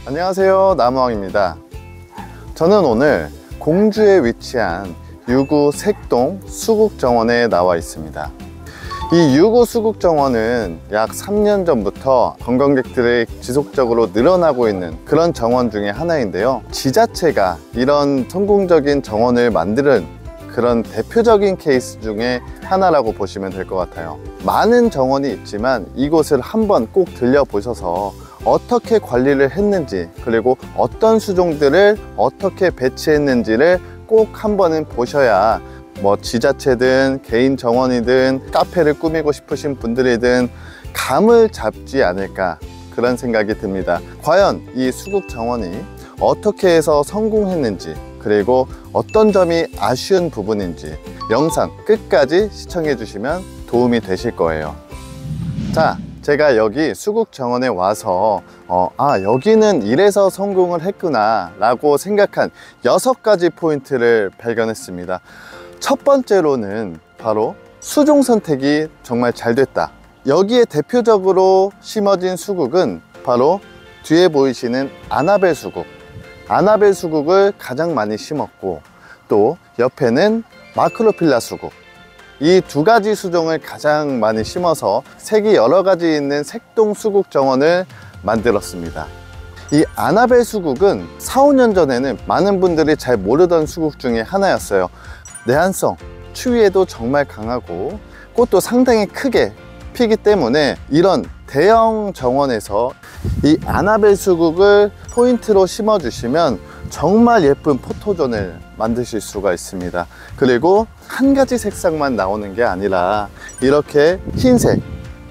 안녕하세요, 나무왕입니다. 저는 오늘 공주에 위치한 유구 색동 수국정원에 나와 있습니다. 이 유구 수국정원은 약 3년 전부터 관광객들이 지속적으로 늘어나고 있는 그런 정원 중에 하나인데요, 지자체가 이런 성공적인 정원을 만드는 그런 대표적인 케이스 중에 하나라고 보시면 될 것 같아요. 많은 정원이 있지만 이곳을 한번 꼭 들려보셔서 어떻게 관리를 했는지, 그리고 어떤 수종들을 어떻게 배치했는지를 꼭 한번은 보셔야 지자체든 개인 정원이든 카페를 꾸미고 싶으신 분들이든 감을 잡지 않을까, 그런 생각이 듭니다. 과연 이 수국 정원이 어떻게 해서 성공했는지, 그리고 어떤 점이 아쉬운 부분인지 영상 끝까지 시청해 주시면 도움이 되실 거예요. 자, 제가 여기 수국정원에 와서 여기는 이래서 성공을 했구나 라고 생각한 6가지 포인트를 발견했습니다. 첫 번째로는 바로 수종 선택이 정말 잘 됐다. 여기에 대표적으로 심어진 수국은 바로 뒤에 보이시는 아나벨 수국, 아나벨 수국을 가장 많이 심었고, 또 옆에는 마크로필라 수국, 이 2가지 수종을 가장 많이 심어서 색이 여러 가지 있는 색동 수국 정원을 만들었습니다. 이 아나벨 수국은 4, 5년 전에는 많은 분들이 잘 모르던 수국 중에 하나였어요. 내한성, 추위에도 정말 강하고 꽃도 상당히 크게 피기 때문에 이런 대형 정원에서 이 아나벨 수국을 포인트로 심어 주시면 정말 예쁜 포토존을 만드실 수가 있습니다. 그리고 한 가지 색상만 나오는 게 아니라 이렇게 흰색,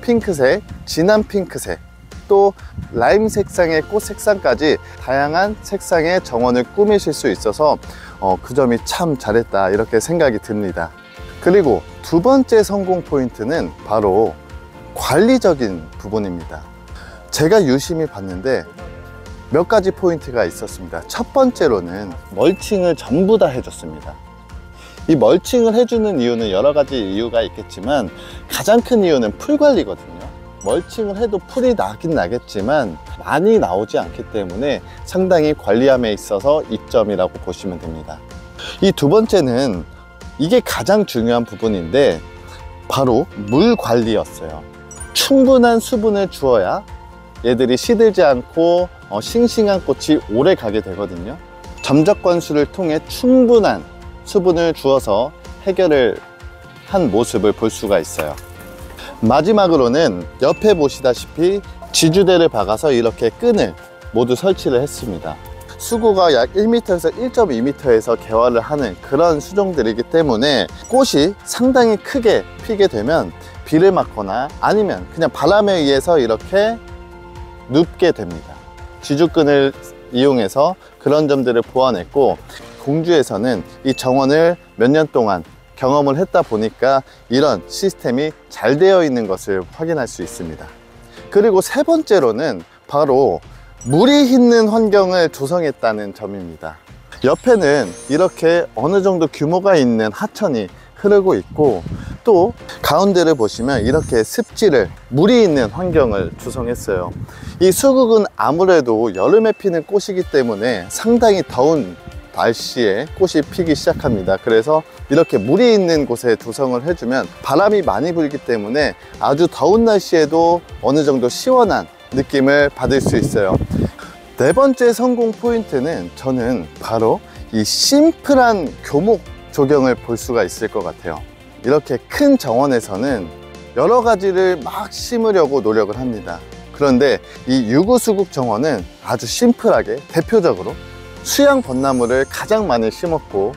핑크색, 진한 핑크색, 또 라임 색상의 꽃 색상까지 다양한 색상의 정원을 꾸미실 수 있어서 그 점이 참 잘했다, 이렇게 생각이 듭니다. 그리고 두 번째 성공 포인트는 바로 관리적인 부분입니다. 제가 유심히 봤는데 몇 가지 포인트가 있었습니다. 첫 번째로는 멀칭을 전부 다 해줬습니다. 이 멀칭을 해주는 이유는 여러 가지 이유가 있겠지만 가장 큰 이유는 풀 관리거든요. 멀칭을 해도 풀이 나긴 나겠지만 많이 나오지 않기 때문에 상당히 관리함에 있어서 이점이라고 보시면 됩니다. 이 두 번째는, 이게 가장 중요한 부분인데 바로 물 관리였어요. 충분한 수분을 주어야 얘들이 시들지 않고 싱싱한 꽃이 오래 가게 되거든요. 점적 관수를 통해 충분한 수분을 주어서 해결을 한 모습을 볼 수가 있어요. 마지막으로는 옆에 보시다시피 지주대를 박아서 이렇게 끈을 모두 설치를 했습니다. 수구가 약 1m에서 1.2m에서 개화를 하는 그런 수종들이기 때문에 꽃이 상당히 크게 피게 되면 비를 맞거나 아니면 그냥 바람에 의해서 이렇게 눕게 됩니다. 지주끈을 이용해서 그런 점들을 보완했고, 공주에서는 이 정원을 몇 년 동안 경험을 했다 보니까 이런 시스템이 잘 되어 있는 것을 확인할 수 있습니다. 그리고 세 번째로는 바로 물이 있는 환경을 조성했다는 점입니다. 옆에는 이렇게 어느 정도 규모가 있는 하천이 흐르고 있고, 또 가운데를 보시면 이렇게 습지를, 물이 있는 환경을 조성했어요. 이 수국은 아무래도 여름에 피는 꽃이기 때문에 상당히 더운 날씨에 꽃이 피기 시작합니다. 그래서 이렇게 물이 있는 곳에 조성을 해주면 바람이 많이 불기 때문에 아주 더운 날씨에도 어느 정도 시원한 느낌을 받을 수 있어요. 네 번째 성공 포인트는 저는 바로 이 심플한 교목 조경을 볼 수가 있을 것 같아요. 이렇게 큰 정원에서는 여러 가지를 막 심으려고 노력을 합니다. 그런데 이 유구 수국 정원은 아주 심플하게 대표적으로 수양 벚나무를 가장 많이 심었고,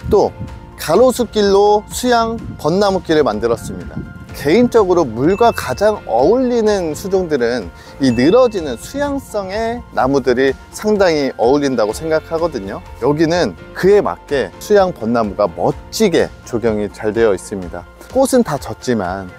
또 가로수길로 수양 벚나무길을 만들었습니다. 개인적으로 물과 가장 어울리는 수종들은 이 늘어지는 수양성의 나무들이 상당히 어울린다고 생각하거든요. 여기는 그에 맞게 수양 벚나무가 멋지게 조경이 잘 되어 있습니다. 꽃은 다 졌지만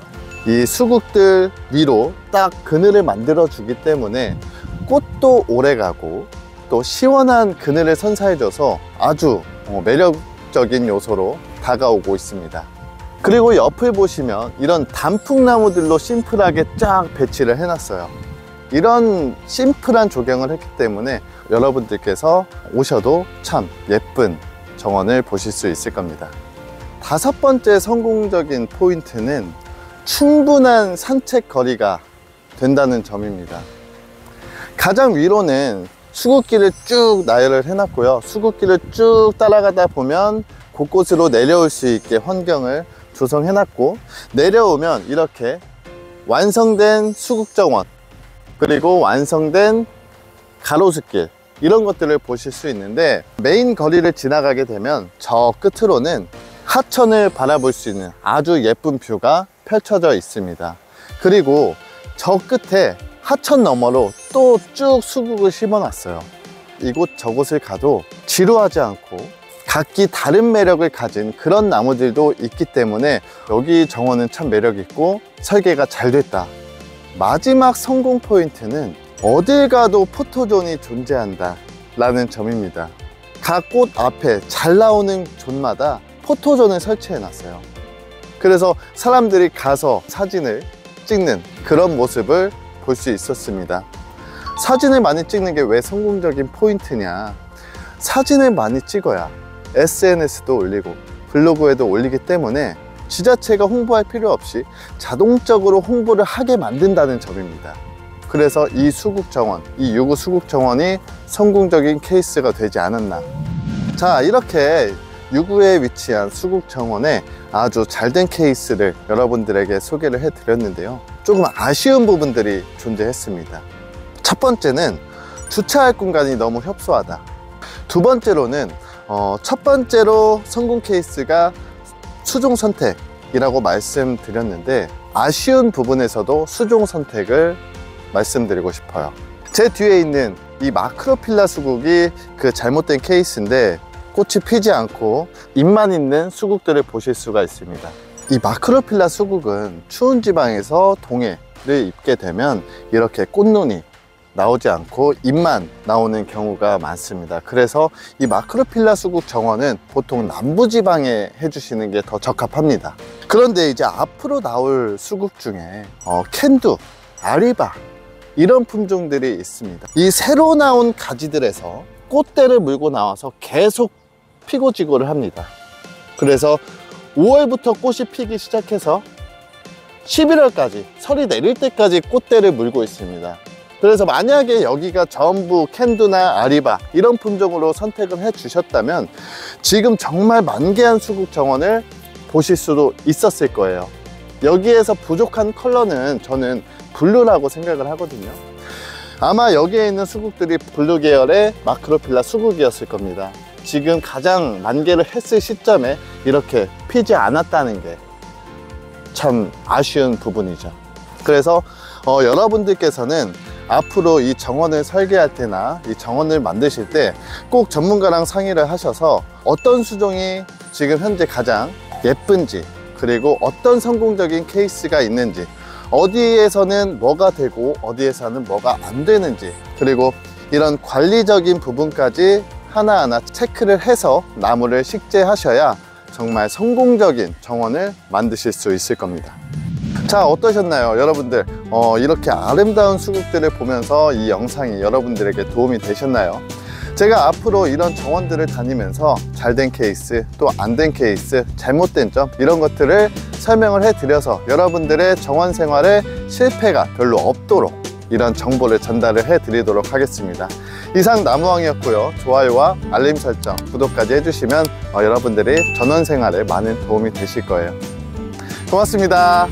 이 수국들 위로 딱 그늘을 만들어 주기 때문에 꽃도 오래가고 또 시원한 그늘을 선사해줘서 아주 매력적인 요소로 다가오고 있습니다. 그리고 옆을 보시면 이런 단풍나무들로 심플하게 쫙 배치를 해놨어요. 이런 심플한 조경을 했기 때문에 여러분들께서 오셔도 참 예쁜 정원을 보실 수 있을 겁니다. 5번째 성공적인 포인트는 충분한 산책 거리가 된다는 점입니다. 가장 위로는 수국길을 쭉 나열을 해놨고요. 수국길을 쭉 따라가다 보면 곳곳으로 내려올 수 있게 환경을 조성해놨고, 내려오면 이렇게 완성된 수국정원, 그리고 완성된 가로수길, 이런 것들을 보실 수 있는데, 메인 거리를 지나가게 되면 저 끝으로는 하천을 바라볼 수 있는 아주 예쁜 뷰가 펼쳐져 있습니다. 그리고 저 끝에 하천 너머로 또 쭉 수국을 심어 놨어요. 이곳 저곳을 가도 지루하지 않고 각기 다른 매력을 가진 그런 나무들도 있기 때문에 여기 정원은 참 매력 있고 설계가 잘 됐다. 마지막 성공 포인트는 어딜 가도 포토존이 존재한다 라는 점입니다. 각 꽃 앞에 잘 나오는 존마다 포토존을 설치해 놨어요. 그래서 사람들이 가서 사진을 찍는 그런 모습을 볼 수 있었습니다. 사진을 많이 찍는 게 왜 성공적인 포인트냐, 사진을 많이 찍어야 SNS도 올리고 블로그에도 올리기 때문에 지자체가 홍보할 필요 없이 자동적으로 홍보를 하게 만든다는 점입니다. 그래서 이 수국정원, 이 유구 수국정원이 성공적인 케이스가 되지 않았나. 자, 이렇게 유구에 위치한 수국정원의 아주 잘된 케이스를 여러분들에게 소개를 해 드렸는데요, 조금 아쉬운 부분들이 존재했습니다. 첫 번째는 주차할 공간이 너무 협소하다. 두 번째로는 첫 번째로 성공 케이스가 수종 선택이라고 말씀드렸는데, 아쉬운 부분에서도 수종 선택을 말씀드리고 싶어요. 제 뒤에 있는 이 마크로필라 수국이 그 잘못된 케이스인데, 꽃이 피지 않고 잎만 있는 수국들을 보실 수가 있습니다. 이 마크로필라 수국은 추운 지방에서 동해를 입게 되면 이렇게 꽃눈이 나오지 않고 잎만 나오는 경우가 많습니다. 그래서 이 마크로필라 수국 정원은 보통 남부지방에 해주시는 게 더 적합합니다. 그런데 이제 앞으로 나올 수국 중에 캔두, 아리바, 이런 품종들이 있습니다. 이 새로 나온 가지들에서 꽃대를 물고 나와서 계속 피고 지고를 합니다. 그래서 5월부터 꽃이 피기 시작해서 11월까지, 설이 내릴 때까지 꽃대를 물고 있습니다. 그래서 만약에 여기가 전부 캔두나 아리바 이런 품종으로 선택을 해 주셨다면 지금 정말 만개한 수국 정원을 보실 수도 있었을 거예요. 여기에서 부족한 컬러는 저는 블루라고 생각을 하거든요. 아마 여기에 있는 수국들이 블루 계열의 마크로필라 수국이었을 겁니다. 지금 가장 만개를 했을 시점에 이렇게 피지 않았다는 게 참 아쉬운 부분이죠. 그래서 여러분들께서는 앞으로 이 정원을 설계할 때나 이 정원을 만드실 때 꼭 전문가랑 상의를 하셔서 어떤 수종이 지금 현재 가장 예쁜지, 그리고 어떤 성공적인 케이스가 있는지, 어디에서는 뭐가 되고 어디에서는 뭐가 안 되는지, 그리고 이런 관리적인 부분까지 하나하나 체크를 해서 나무를 식재하셔야 정말 성공적인 정원을 만드실 수 있을 겁니다. 자, 어떠셨나요 여러분들? 이렇게 아름다운 수국들을 보면서 이 영상이 여러분들에게 도움이 되셨나요? 제가 앞으로 이런 정원들을 다니면서 잘된 케이스, 또 안 된 케이스, 잘못된 점, 이런 것들을 설명을 해드려서 여러분들의 정원 생활에 실패가 별로 없도록 이런 정보를 전달을 해드리도록 하겠습니다. 이상 나무왕이었고요. 좋아요와 알림 설정, 구독까지 해주시면 여러분들이 전원 생활에 많은 도움이 되실 거예요. 고맙습니다.